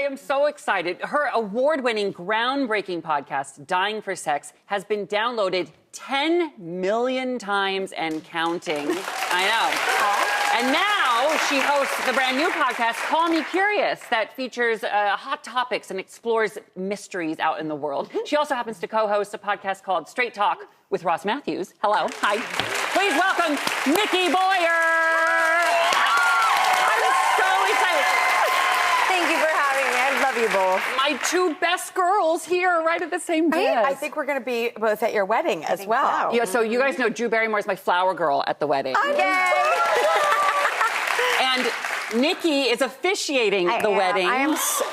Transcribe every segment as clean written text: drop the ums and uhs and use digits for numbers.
am so excited. Her award-winning, groundbreaking podcast, Dying for Sex, has been downloaded 10 million times and counting. I know. And now she hosts the brand new podcast, Call Me Curious, that features hot topics and explores mysteries out in the world. She also happens to co-host a podcast called Straight Talk with Ross Matthews. Hello. Hi. Please welcome Nikki Boyer. I'm so excited. Thank you for having me. I love you both. My two best girls here right at the same desk. I think we're going to be both at your wedding as well. Yeah, so you guys know Drew Barrymore is my flower girl at the wedding. And Nikki is officiating the wedding. I am so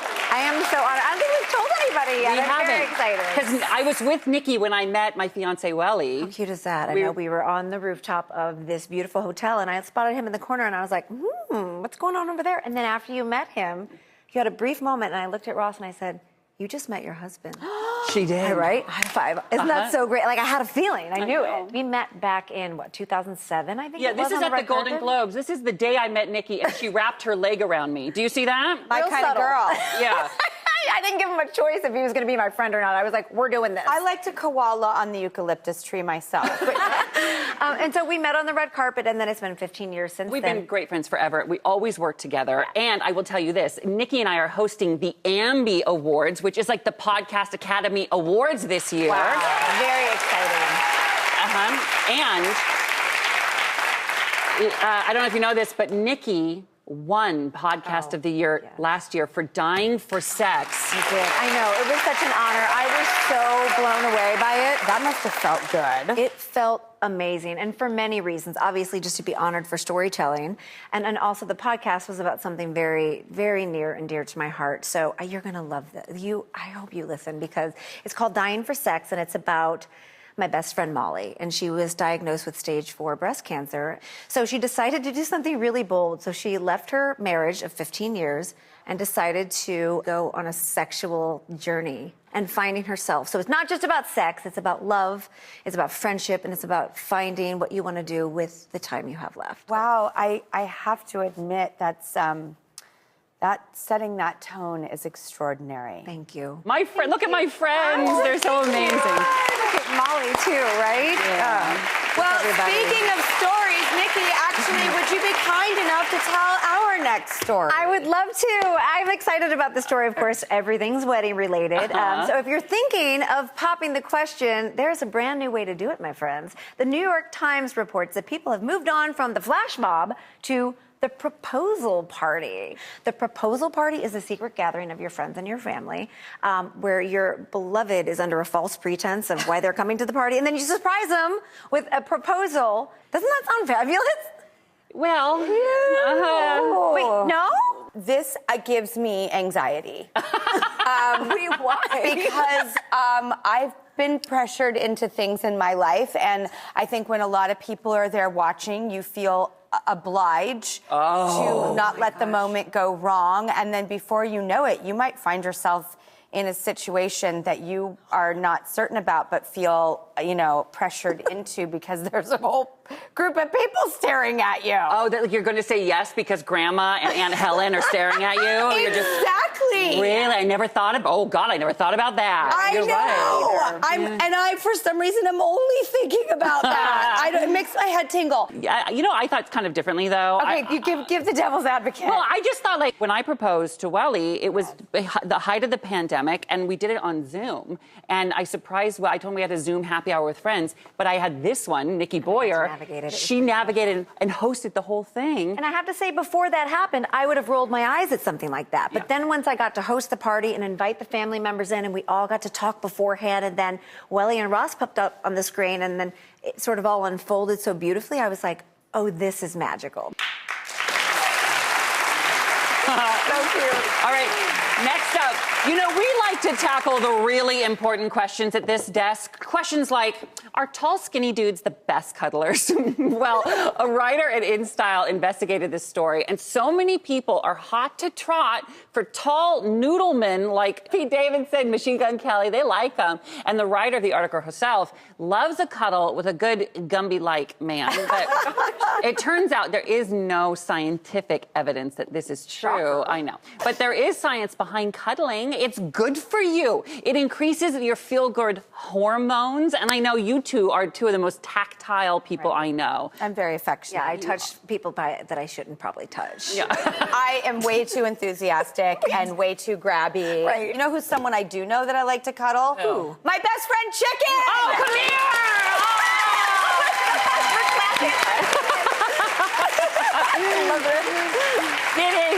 honored. I don't think we've told anybody yet. I'm very excited. Because I was with Nikki when I met my fiance, Welly. How cute is that? I know we were on the rooftop of this beautiful hotel, and I spotted him in the corner, and I was like, what's going on over there? And then after you met him, you had a brief moment, and I looked at Ross, and I said, you just met your husband. She did. Right? High five. Isn't that so great? Like, I had a feeling. I knew it. We met back in, 2007, I think Yeah, it was, this is at the Golden Globes. This is the day I met Nikki, and she wrapped her leg around me. Do you see that? My kind of girl. Yeah. I didn't give him a choice if he was going to be my friend or not. I was like, we're doing this. I like to koala on the eucalyptus tree myself. And so we met on the red carpet, and then it's been 15 years since We've then. been great friends forever. We always work together. And I will tell you this, Nikki and I are hosting the Ambi Awards, which is like the Podcast Academy Awards this year. Wow. Very exciting. And I don't know if you know this, but Nikki won Podcast of the Year last year for Dying for Sex. You did. I know. It was such an honor. I was so blown away by it. That must have felt good. It felt amazing, and for many reasons. Obviously, just to be honored for storytelling, and also the podcast was about something very, very near and dear to my heart. So you're going to love this. I hope you listen, because it's called Dying for Sex, and it's about my best friend Molly, and she was diagnosed with stage 4 breast cancer. So she decided to do something really bold. So she left her marriage of 15 years and decided to go on a sexual journey and finding herself. So it's not just about sex, it's about love, it's about friendship, and it's about finding what you want to do with the time you have left. Wow, I have to admit that setting that tone is extraordinary. Thank you. My friend, look at my friends. They're so amazing. Look at Molly, too, right? Yeah. Well, speaking of stories, Nikki, actually, would you be kind enough to tell our next story? I would love to. I'm excited about the story. Of course, everything's wedding related. So if you're thinking of popping the question, there's a brand new way to do it, my friends. The New York Times reports that people have moved on from the flash mob to the proposal party. The proposal party is a secret gathering of your friends and your family where your beloved is under a false pretense of why they're coming to the party, and then you surprise them with a proposal. Doesn't that sound fabulous? Well, Wait, no? This gives me anxiety. Wait, why? Because I've been pressured into things in my life, and I think when a lot of people are there watching, you feel obliged to not let the moment go wrong, and then before you know it, you might find yourself in a situation that you are not certain about but feel, pressured into because there's a whole group of people staring at you. Oh, you're going to say yes because Grandma and Aunt Helen are staring at you? You're just, exactly. really? I never thought of. Oh God, I never thought about that. I You're know. Right. And I, for some reason, am only thinking about that. It makes my head tingle. Yeah, I thought kind of differently though. Okay, you give the devil's advocate. Well, I just thought when I proposed to Welly, it was the height of the pandemic, and we did it on Zoom. And I surprised. I told him we had a Zoom happy hour with friends, but I had this one, Nikki Boyer. She navigated and hosted the whole thing. And I have to say, before that happened, I would have rolled my eyes at something like that. But then once I got to host the party and invite the family members in, and we all got to talk beforehand, and then Welly and Ross popped up on the screen, and then it sort of all unfolded so beautifully, I was like, oh, this is magical. So cute. All right, next up, we like to tackle the really important questions at this desk. Questions like, are tall, skinny dudes the best cuddlers? Well, a writer at InStyle investigated this story, and so many people are hot to trot for tall noodlemen like Pete Davidson, Machine Gun Kelly. They like them. And the writer of the article herself loves a cuddle with a good Gumby-like man. But it turns out there is no scientific evidence that this is true. I know. But there is science behind cuddling. It's good for you. It increases your feel-good hormones. And I know you two are two of the most tactile people I know. I'm very affectionate. Yeah, I touch people that I shouldn't probably touch. Yeah. I am way too enthusiastic and way too grabby. Right. You know who's someone I do know that I like to cuddle? Who? My best friend Chicken! Oh, come here! I love it. It is